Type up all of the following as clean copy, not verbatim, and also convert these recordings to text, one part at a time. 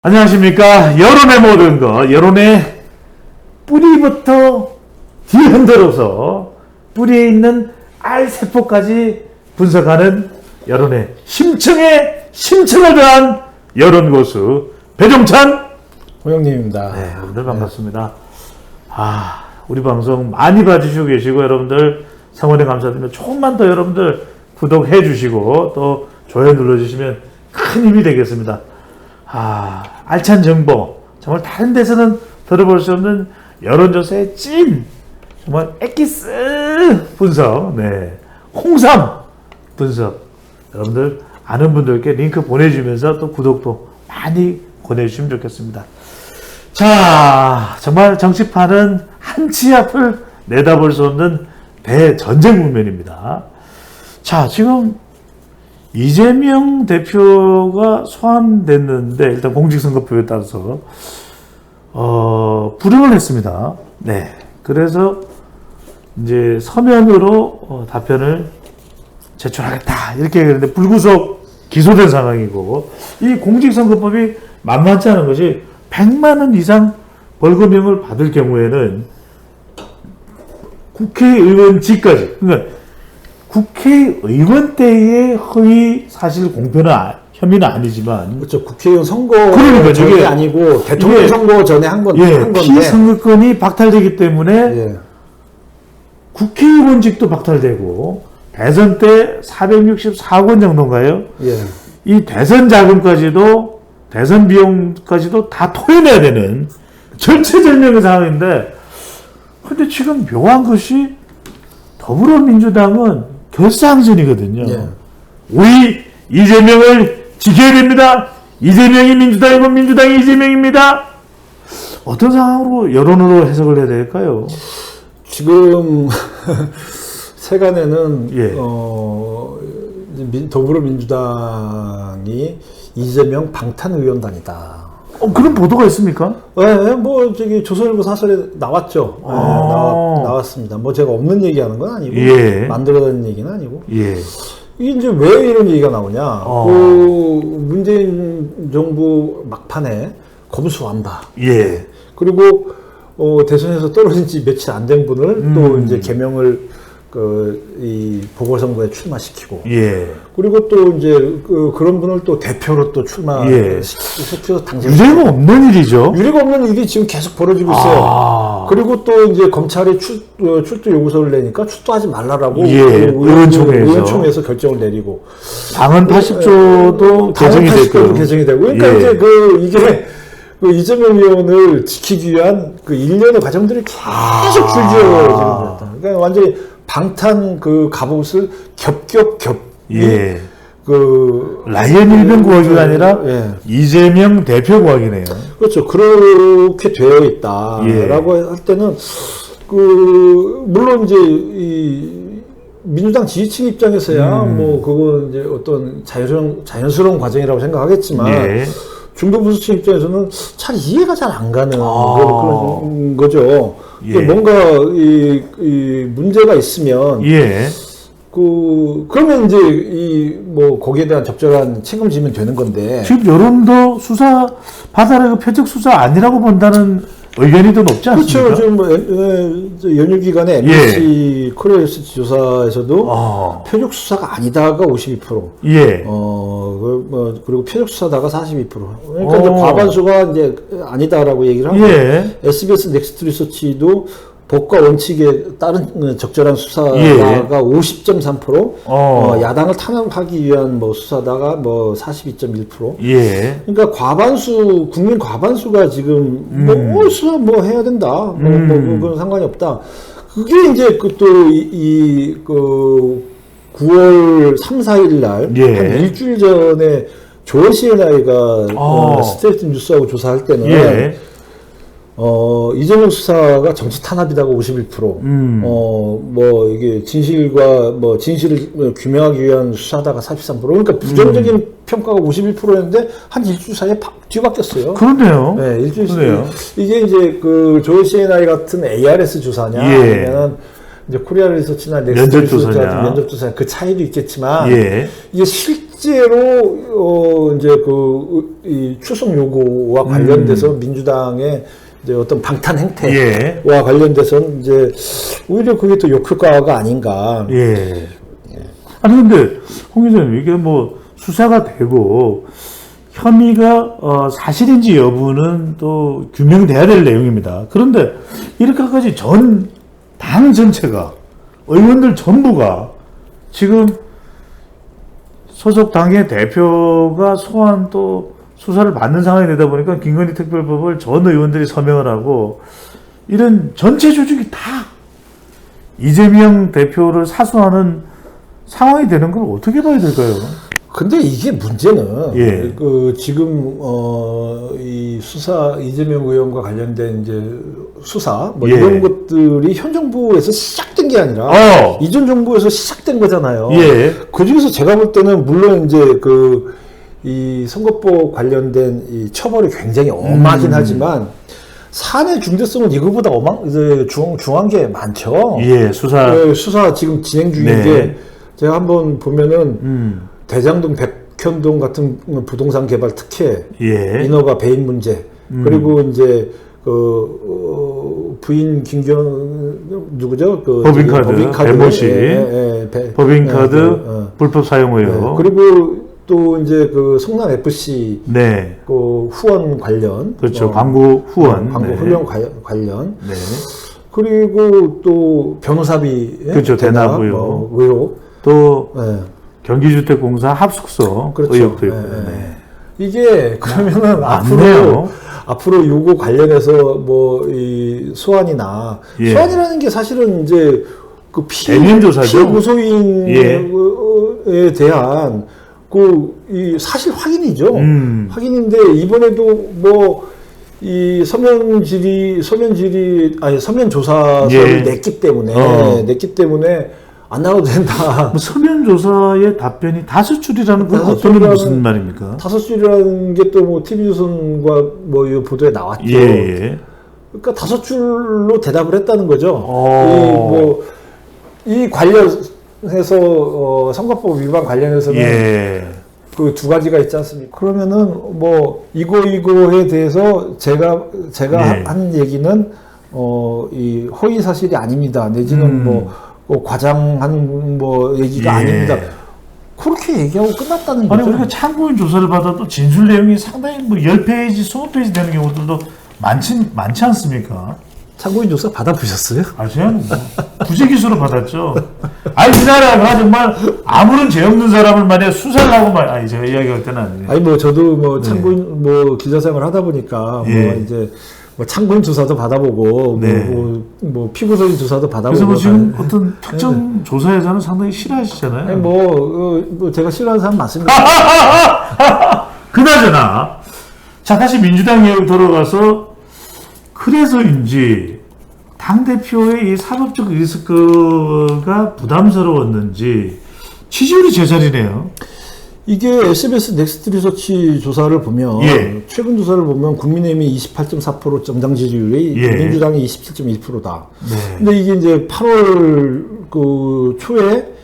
안녕하십니까. 여론의 모든 것, 여론의 뿌리부터 뒤흔들어서 뿌리에 있는 알세포까지 분석하는 여론의 심층에 심층을 더한 여론고수 배종찬 호영님입니다. 네, 여러분들 반갑습니다. 우리 방송 많이 봐주시고 계시고 여러분들 성원에 감사드리며 조금만 더 여러분들 구독해 주시고 또 좋아요 눌러주시면 큰 힘이 되겠습니다. 알찬 정보, 정말 다른 데서는 들어볼 수 없는 여론조사의 찐, 정말 엑기스 분석, 네, 홍삼 분석, 여러분들 아는 분들께 링크 보내주면서 또 구독도 많이 보내주시면 좋겠습니다. 자, 정말 정치판은 한치 앞을 내다볼 수 없는 대전쟁 국면입니다. 자, 지금 이재명 대표가 소환됐는데 일단 공직선거법에 따라서 불응을 했습니다. 네, 그래서 이제 서면으로 답변을 제출하겠다 이렇게 했는데 불구속 기소된 상황이고, 이 공직선거법이 만만치 않은 것이 100만 원 이상 벌금형을 받을 경우에는 국회의원직까지, 그러니까 국회의원 때의 허위 사실 공표는 혐의는 아니지만, 그렇죠. 국회의원 선거 그러니까 전이 이게 아니고 대통령 선거 전에 한 건데 피선거권이 박탈되기 때문에 예. 국회의원직도 박탈되고 대선 때 464억 원 정도인가요? 예. 이 대선 자금까지도 대선 비용까지도 다 토해내야 되는 절체절명의 상황인데, 근데 지금 묘한 것이 더불어민주당은 결사항전이거든요. 예. 우리 이재명을 지켜야 됩니다. 이재명이 민주당이고 민주당이 이재명입니다. 어떤 상황으로 여론으로 해석을 해야 될까요? 지금 세간에는 예. 더불어민주당이 이재명 방탄의원단이다. 그런 보도가 있습니까? 네, 뭐 저기 조선일보 사설에 나왔죠. 네, 나왔습니다. 뭐 제가 없는 얘기하는 건 아니고 예. 만들어낸 얘기는 아니고. 예. 이게 이제 왜 이런 얘기가 나오냐? 그 문재인 정부 막판에 검수완박. 예. 그리고 대선에서 떨어진 지 며칠 안 된 분을 또 이제 개명을 이 보궐선거에 출마시키고. 예. 그리고 또 이제 그런 분을 또 대표로 또 출마시켜서 당선. 유례가 없는 일이죠. 유례가 없는 일이 지금 계속 벌어지고 있어요. 그리고 또 이제 검찰이 출두 요구서를 내니까 출두하지 말라라고. 예. 의원총회에서 결정을 내리고. 당헌 80조도 개정이 됐고. 개정이 되고. 그러니까 예. 이제 이게 이재명 의원을 지키기 위한 일련의 과정들이 계속 줄지어요, 지금. 그러니까 완전히 방탄 갑옷을 겹겹겹. 예. 라이언 일병 구하기가 아니라 예. 이재명 대표 구하기네요. 그렇죠. 그렇게 되어 있다라고 할 때는 물론 이제 이 민주당 지지층 입장에서야 뭐 그건 이제 어떤 자연스러운 과정이라고 생각하겠지만 예. 중도 보수층 입장에서는 잘 이해가 잘 안 가는 그런 거죠. 예. 뭔가 이 문제가 있으면 예. 그러면 이제 뭐 거기에 대한 적절한 책임지면 되는 건데, 지금 여론도 수사 받아라 표적 수사 아니라고 본다는 의견이 더 높지 않습니까? 그렇죠. 지금 뭐 연휴 기간에 MBC 코리아 뉴스 조사에서도 표적 수사가 아니다가 52%. 예. 그리고 표적 수사다가 42%. 그러니까 이제 과반수가 이제 아니다라고 얘기를 하고, 예. SBS 넥스트 리서치도 법과 원칙에 따른 적절한 수사다가 예. 50.3%, 야당을 탄압하기 위한 뭐 수사다가 뭐 42.1%. 예. 그러니까 국민 과반수가 지금 수사 뭐 해야 된다. 그건 상관이 없다. 그게 이제 9월 3, 4일 날, 예. 한 일주일 전에 조엘 CNI가 스트레이트 뉴스하고 조사할 때는 예. 이재명 수사가 정치 탄압이다가 51%, 뭐 이게 진실을 규명하기 위한 수사다가 43%. 그러니까 부정적인 평가가 51%였는데 한 일주일 사이에 뒤바뀌었어요. 그런데요. 네, 일주일 사이에. 이게 이제 조엘 CNI 같은 ARS 조사냐, 예. 아니면 이제 코리아 리서치나 넥스트 리서치 같은 면접 조사 그 차이도 있겠지만, 이게 실제로 이제 이 출석 요구와 관련돼서 민주당의 이제 어떤 방탄 행태와 관련돼서는 이제 오히려 그게 또 역효과가 아닌가. 예. 아니 근데 홍 기자님 이게 뭐 수사가 되고 혐의가 사실인지 여부는 또 규명돼야 될 내용입니다. 그런데 이렇게까지 전 당 전체가 의원들 전부가 지금 소속 당의 대표가 소환 또 수사를 받는 상황이 되다 보니까 김건희 특별법을 전 의원들이 서명을 하고 이런 전체 조직이 다 이재명 대표를 사수하는 상황이 되는 걸 어떻게 봐야 될까요? 근데 이게 문제는 지금 이 수사 이재명 의원과 관련된 이제 수사 뭐 이런 것들이 현 정부에서 시작된 게 아니라 이전 정부에서 시작된 거잖아요. 그 중에서 제가 볼 때는 물론 이제 이 선거법 관련된 이 처벌이 굉장히 엄하긴 하지만 사안의 중대성은 이거보다 이제 중한 게 많죠. 수사 지금 진행 중인 게 제가 한번 보면은. 대장동 백현동 같은 부동산 개발 특혜, 인허가 배임 문제, 그리고 이제 부인 누구죠? 법인카드, 배모씨, 법인카드 불법 사용 의혹, 그리고 또 이제 성남 FC 후원 관련, 그렇죠. 광고 후원, 광고 후원 관련, 그리고 또 변호사비, 그렇죠. 대납 의혹, 또 경기주택공사 합숙소 의혹도 있고. 이게 그러면은 앞으로 요거 관련해서 뭐 이 소환이나 소환이라는 게 사실은 이제 그 피고소인에 대한 이 사실 확인이죠. 확인인데 이번에도 뭐 이 서면 조사서를 냈기 때문에 안 나와도 된다. 서면 조사의 답변이 5줄이라는 건 어떤 무슨 말입니까? 5줄이라는 게 또 뭐 TV조선과 뭐 이 보도에 나왔죠. 그러니까 5줄로 대답을 했다는 거죠. 이 관련해서 선거법 위반 관련해서는 그 두 가지가 있지 않습니까? 그러면은 뭐 이거에 대해서 제가 한 얘기는 이 허위 사실이 아닙니다. 내지는 뭐 과장한 뭐 얘기가 아닙니다. 그렇게 얘기하고 끝났다는 거죠. 아니 우리가 참고인 조사를 받아도 진술 내용이 상당히 뭐 10페이지, 20페이지 되는 경우들도 많지 않습니까? 참고인 조사 받아보셨어요? 저는 뭐 부재기수로 받았죠. 이 나라가 정말 아무런 죄 없는 사람을 말이야 수사를 하고 제가 이야기할 때는 아니에요. 뭐 저도 뭐 참고인 뭐 기자 생활 하다 보니까 뭐 이제 뭐 참고인 조사도 받아보고 뭐 피고소인 조사도 받아보고. 그래서 뭐 지금 어떤 특정 조사에서는 상당히 싫어하시잖아요. 뭐 제가 싫어하는 사람 많습니다. 그나저나 자 다시 민주당 이야기 돌아가서 그래서인지 당대표의 이 사법적 리스크가 부담스러웠는지 지지율이 제자리네요. 이게 SBS 넥스트 리서치 조사를 보면 최근 조사를 보면 국민의힘이 28.4% 정당 지지율이 민주당이 27.1%다. 근데 이게 이제 8월 초에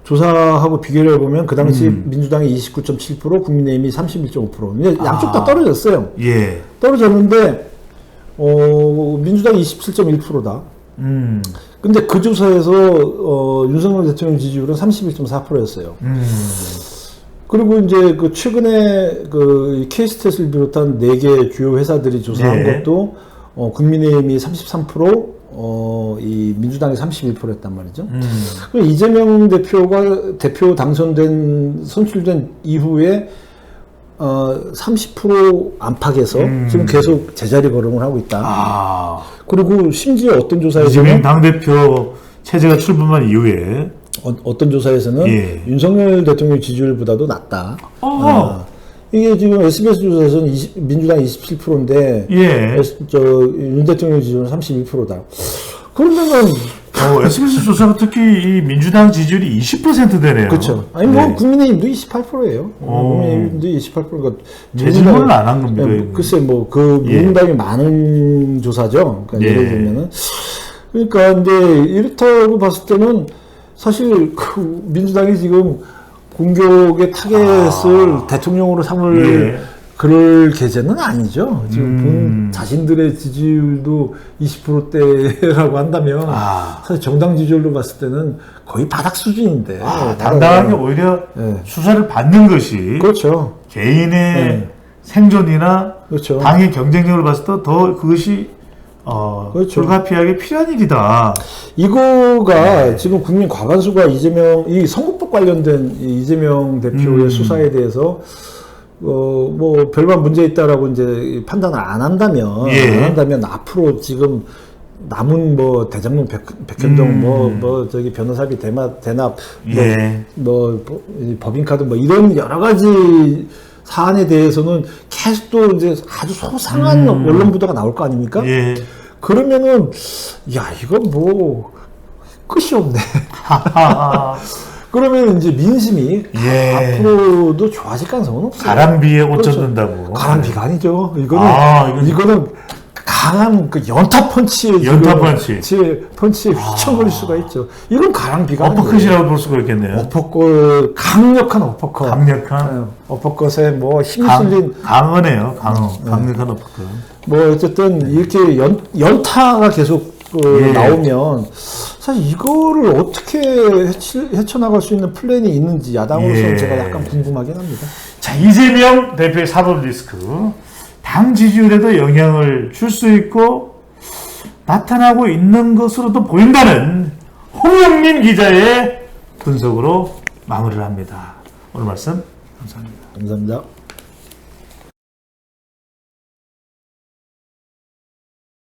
조사하고 비교를 해보면 그 당시 민주당이 29.7%, 국민의힘이 31.5%. 양쪽 다 떨어졌어요. 떨어졌는데 민주당이 27.1%다. 근데 그 조사에서 윤석열 대통령 지지율은 31.4%였어요. 그리고 이제 최근에 K스탯을 비롯한 4개 주요 회사들이 조사한 것도 국민의힘이 33%, 이 민주당이 31%였단 말이죠. 이재명 대표가 대표 선출된 이후에 30% 안팎에서 지금 계속 제자리 걸음을 하고 있다. 그리고 심지어 어떤 조사에서는 이재명 당대표 체제가 출범한 이후에 어떤 조사에서는 윤석열 대통령 지지율보다도 낮다. 이게 지금 SBS 조사에서는 민주당 27%인데 윤 대통령 지지율은 31%다. 그러면은 SBS 조사가 특히 이 민주당 지지율이 20% 되네요. 그렇죠. 국민의힘도 28%예요. 국민의힘도 28%가 재질문을 안 한 겁니다. 글쎄 민주당이 많은 조사죠. 그러니까 예를 들면은 근데 이렇다고 봤을 때는 사실 민주당이 지금 공격의 타겟을 대통령으로 삼을 예. 그럴 계제는 아니죠. 지금 본 자신들의 지지율도 20%대라고 한다면 사실 정당 지지율로 봤을 때는 거의 바닥 수준인데 당당하게 오히려 예. 수사를 받는 것이 그렇죠. 개인의 네. 생존이나 그렇죠. 당의 경쟁력을 봤을 때 더 그것이 그렇죠. 불가피하게 필요한 일이다. 이거가 지금 국민 과반수가 이 선거법 관련된 이 이재명 대표의 수사에 대해서 뭐 별반 문제 있다라고 이제 판단을 안 한다면 앞으로 지금 남은 뭐 대장동 백현동 뭐 저기 변호사비 대납 뭐 법인카드 뭐 이런 여러 가지 사안에 대해서는 계속 또 이제 아주 소상한 언론 보도가 나올 거 아닙니까? 예. 그러면은 야 이거 뭐 끝이 없네. 그러면 이제 민심이 앞으로도 좋아질 가능성은 없어요. 가랑비에 옷 젖는다고. 가랑비가 아니죠. 이거는 강한 그 연타 펀치에 휘청거릴 수가 있죠. 이건 가랑비가 어퍼컷이라고 볼 수가 있겠네요. 어퍼컷, 강력한 어퍼컷. 어퍼컷에 뭐 힘이 실린. 강하네요. 강력한 어퍼컷. 뭐 어쨌든 이렇게 연타가 계속 나오면 사실 이거를 어떻게 헤쳐나갈 수 있는 플랜이 있는지 야당으로서는 제가 약간 궁금하긴 합니다. 자, 이재명 대표의 사법 리스크. 당 지지율에도 영향을 줄 수 있고 나타나고 있는 것으로도 보인다는 홍영민 기자의 분석으로 마무리를 합니다. 오늘 말씀 감사합니다. 감사합니다.